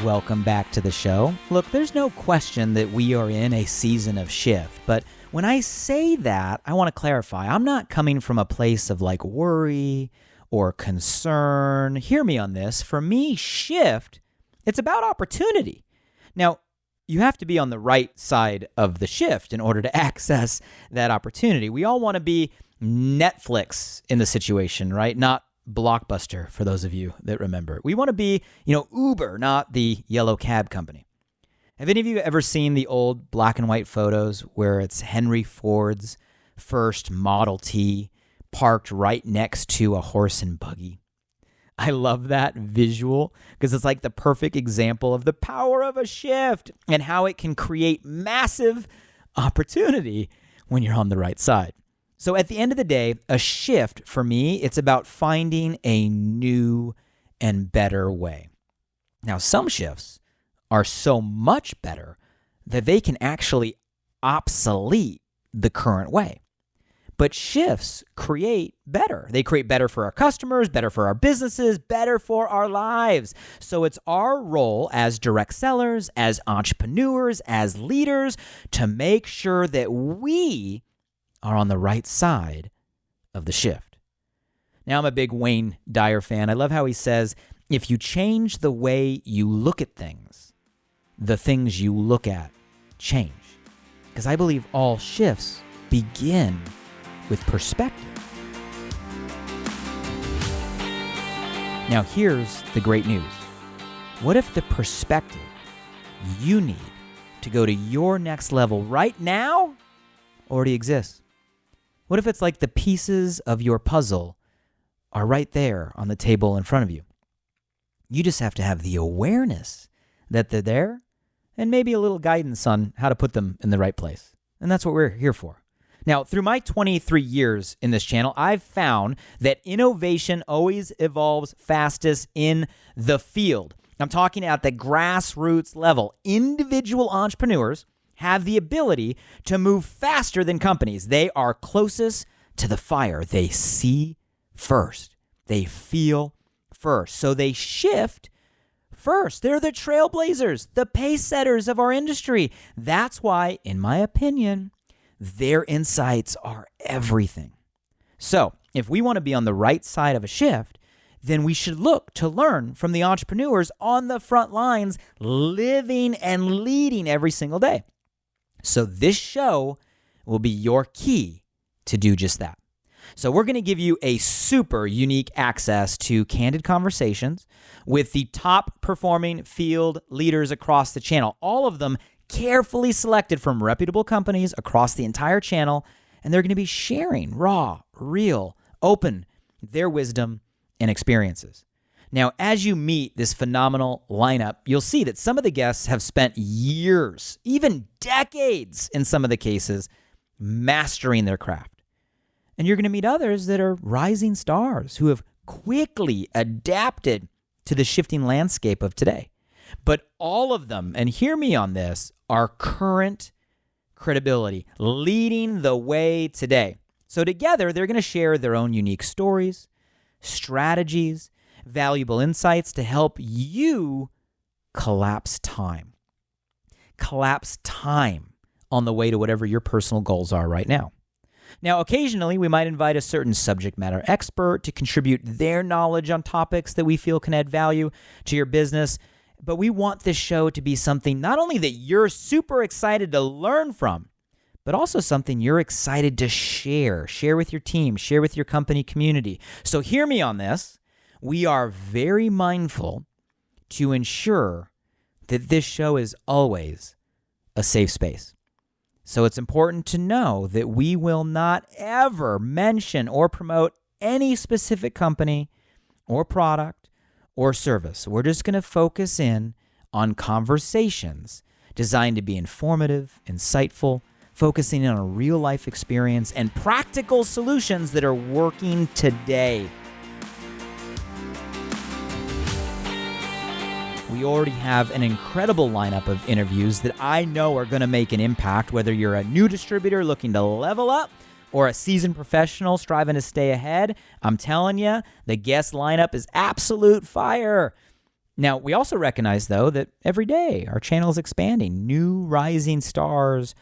Welcome back to the show. Look, there's no question that we are in a season of shift, but when I say that, I want to clarify. I'm not coming from a place of like worry or concern. Hear me on this. For me, shift, it's about opportunity. Now, you have to be on the right side of the shift in order to access that opportunity. We all want to be Netflix in the situation, right? Not Blockbuster, for those of you that remember. We want to be, Uber, not the yellow cab company. Have any of you ever seen the old black and white photos where it's Henry Ford's first Model T parked right next to a horse and buggy? I love that visual because it's like the perfect example of the power of a shift and how it can create massive opportunity when you're on the right side. So at the end of the day, a shift for me, it's about finding a new and better way. Now, some shifts are so much better that they can actually obsolete the current way. But shifts create better. They create better for our customers, better for our businesses, better for our lives. So it's our role as direct sellers, as entrepreneurs, as leaders to make sure that we are on the right side of the shift. Now, I'm a big Wayne Dyer fan. I love how he says, if you change the way you look at things, the things you look at change. Because I believe all shifts begin with perspective. Now, here's the great news. What if the perspective you need to go to your next level right now already exists? What if it's like the pieces of your puzzle are right there on the table in front of you? You just have to have the awareness that they're there and maybe a little guidance on how to put them in the right place. And that's what we're here for. Now, through my 23 years in this channel, I've found that innovation always evolves fastest in the field. I'm talking at the grassroots level. Individual entrepreneurs have the ability to move faster than companies. They are closest to the fire. They see first. They feel first. So they shift first. They're the trailblazers, the pace setters of our industry. That's why, in my opinion, their insights are everything. So if we want to be on the right side of a shift, then we should look to learn from the entrepreneurs on the front lines, living and leading every single day. So this show will be your key to do just that. So we're going to give you a super unique access to candid conversations with the top performing field leaders across the channel. All of them carefully selected from reputable companies across the entire channel. And they're going to be sharing raw, real, open, their wisdom and experiences. Now, as you meet this phenomenal lineup, you'll see that some of the guests have spent years, even decades in some of the cases, mastering their craft. And you're going to meet others that are rising stars who have quickly adapted to the shifting landscape of today. But all of them, and hear me on this, are current credibility, leading the way today. So together, they're going to share their own unique stories, strategies, valuable insights to help you collapse time. Collapse time on the way to whatever your personal goals are right now. Now, occasionally, we might invite a certain subject matter expert to contribute their knowledge on topics that we feel can add value to your business. But we want this show to be something not only that you're super excited to learn from, but also something you're excited to share with your team, share with your company community. So hear me on this. We are very mindful to ensure that this show is always a safe space. So it's important to know that we will not ever mention or promote any specific company or product or service. We're just going to focus in on conversations designed to be informative, insightful, focusing on a real life experience and practical solutions that are working today. We already have an incredible lineup of interviews that I know are going to make an impact, whether you're a new distributor looking to level up or a seasoned professional striving to stay ahead. I'm telling you, the guest lineup is absolute fire. Now, we also recognize, though, that every day our channel is expanding. New rising stars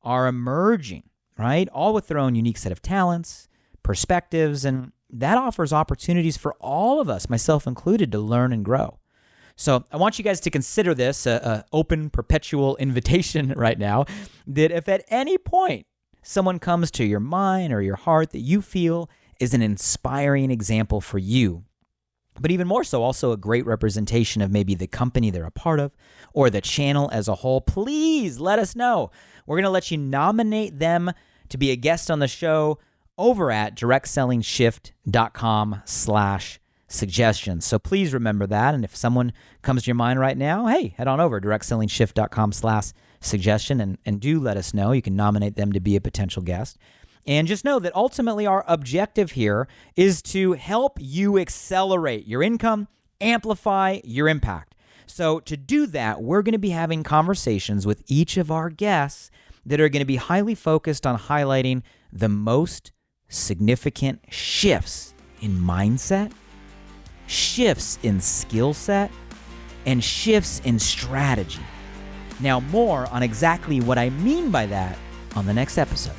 are emerging, right? All with their own unique set of talents, perspectives, and that offers opportunities for all of us, myself included, to learn and grow. So I want you guys to consider this an open, perpetual invitation right now, that if at any point someone comes to your mind or your heart that you feel is an inspiring example for you, but even more so, also a great representation of maybe the company they're a part of or the channel as a whole, please let us know. We're going to let you nominate them to be a guest on the show over at directsellingshift.com/suggestions. So please remember that. And if someone comes to your mind right now, hey, head on over to directsellingshift.com/suggestion and do let us know. You can nominate them to be a potential guest. And just know that ultimately our objective here is to help you accelerate your income, amplify your impact. So to do that, we're going to be having conversations with each of our guests that are going to be highly focused on highlighting the most significant shifts in mindset, shifts in skill set, and shifts in strategy. Now, more on exactly what I mean by that on the next episode.